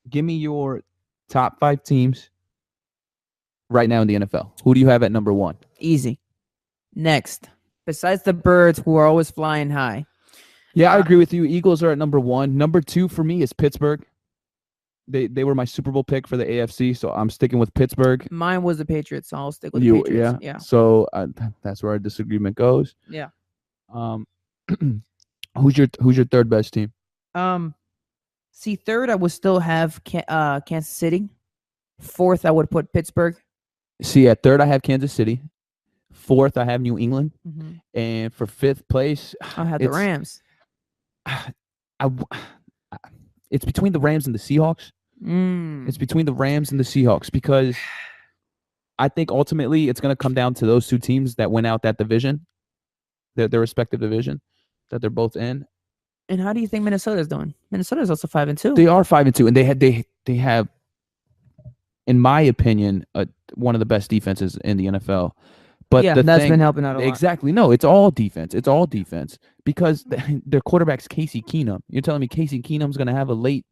Give me your top 5 teams right now in the NFL. Who do you have at number 1? Easy. Next, besides the birds who are always flying high. Yeah, I agree with you. Eagles are at number 1. Number 2 for me is Pittsburgh. They were my Super Bowl pick for the AFC, so I'm sticking with Pittsburgh. Mine was the Patriots, so I'll stick with the Patriots. Yeah. So that's where our disagreement goes. Yeah. Who's your third best team? See, third I would still have Kansas City. Fourth I would put Pittsburgh. See, at third I have Kansas City. Fourth I have New England, and for fifth place I have the Rams. It's between the Rams and the Seahawks. It's between the Rams and the Seahawks because I think ultimately it's going to come down to those two teams that went out that division, their respective division that they're both in. And how do you think Minnesota's doing? Minnesota's also 5-2. They are 5-2, and they have, in my opinion, one of the best defenses in the NFL. But yeah, that's been helping out a lot. Exactly. No, it's all defense. It's all defense because their quarterback's Casey Keenum. You're telling me Casey Keenum's going to have a late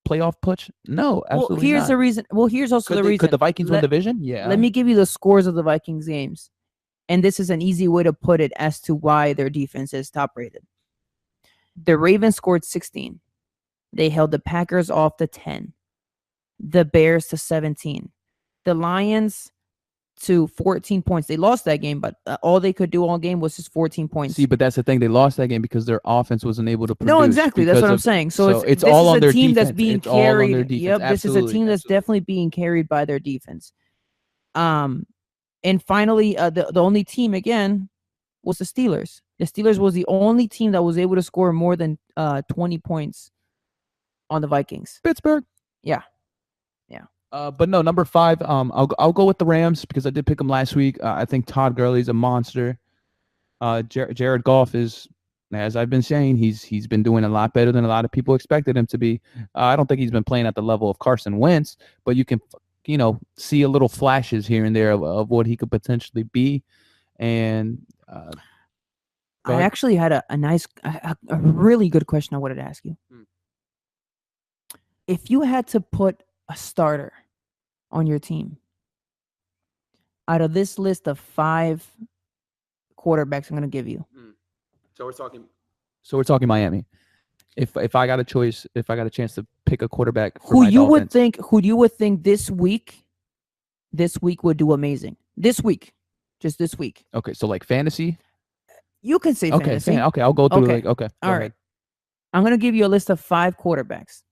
playoff push? No, absolutely not. Here's the reason. Well, here's also the reason. Could the Vikings win division? Yeah. Let me give you the scores of the Vikings games. And this is an easy way to put it as to why their defense is top rated. The Ravens scored 16. They held the Packers off to 10. The Bears to 17. The Lions to 14 points. They lost that game, but all they could do all game was just 14 points. See, but that's the thing. They lost that game because their offense wasn't able to produce. No, exactly. That's what I'm saying. So it's all on their defense. That's being carried. Yep, this is a team that's definitely being carried by their defense. And finally, the only team again was the Steelers. The Steelers was the only team that was able to score more than 20 points on the Vikings. Pittsburgh. Yeah. But no, number 5. I'll go with the Rams because I did pick them last week. I think Todd Gurley's a monster. Jared Goff is, as I've been saying, he's been doing a lot better than a lot of people expected him to be. I don't think he's been playing at the level of Carson Wentz, but you can, see a little flashes here and there of what he could potentially be. And I actually had a really good question I wanted to ask you. If you had to put a starter on your team out of this list of 5 quarterbacks I'm going to give you. So we're talking Miami. If I got a choice, if I got a chance to pick a quarterback for who you would think this week would do amazing. This week. Just this week. Okay, so like fantasy? You can say fantasy. Okay, I'll go through All right. I'm going to give you a list of 5 quarterbacks.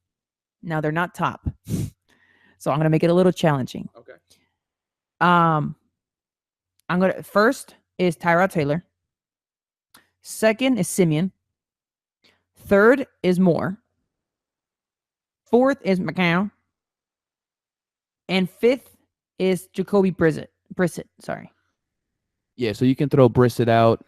Now they're not top. So I'm going to make it a little challenging. Okay. First is Tyrod Taylor. Second is Simeon. Third is Moore. Fourth is McCown. And fifth is Jacoby Brissett. Sorry. Yeah, so you can throw Brissett out.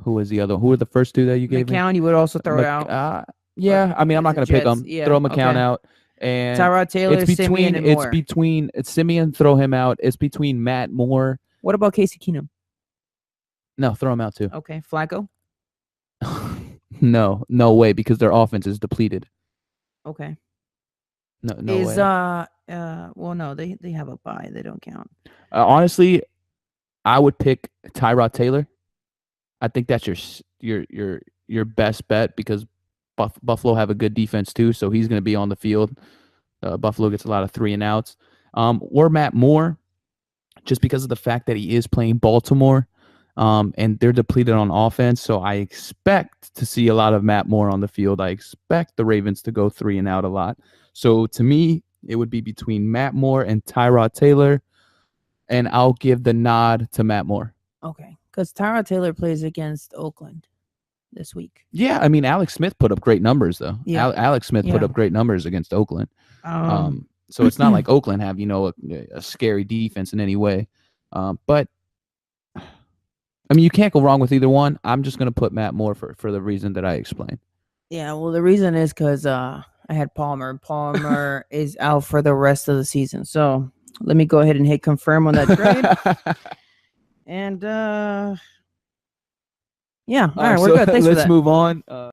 Who was the other? Who were the first 2 that you gave me? McCown, you would also throw out. Yeah, I mean, I'm not going to pick him. Yeah, throw McCown out. And Tyrod Taylor, Simeon, and Moore. It's between Simeon, throw him out. It's between Matt Moore. What about Casey Keenum? No, throw him out too. Okay, Flacco? No way, because their offense is depleted. Okay. No way. Well, no, they have a bye. They don't count. Honestly, I would pick Tyrod Taylor. I think that's your best bet because Buffalo have a good defense too, so he's going to be on the field. Buffalo gets a lot of 3 and outs. Or Matt Moore, just because of the fact that he is playing Baltimore, and they're depleted on offense. So I expect to see a lot of Matt Moore on the field. I expect the Ravens to go 3 and out a lot. So to me, it would be between Matt Moore and Tyrod Taylor, and I'll give the nod to Matt Moore. Okay, because Tyrod Taylor plays against Oakland this week. Yeah, I mean, Alex Smith put up great numbers, though. Yeah. Alex Smith put up great numbers against Oakland. So it's not like Oakland have, a scary defense in any way. But, I mean, you can't go wrong with either one. I'm just going to put Matt Moore for the reason that I explained. Yeah, well, the reason is because I had Palmer. Palmer is out for the rest of the season. So let me go ahead and hit confirm on that trade. And, yeah, all right, we're good. Thanks for that. Let's move on.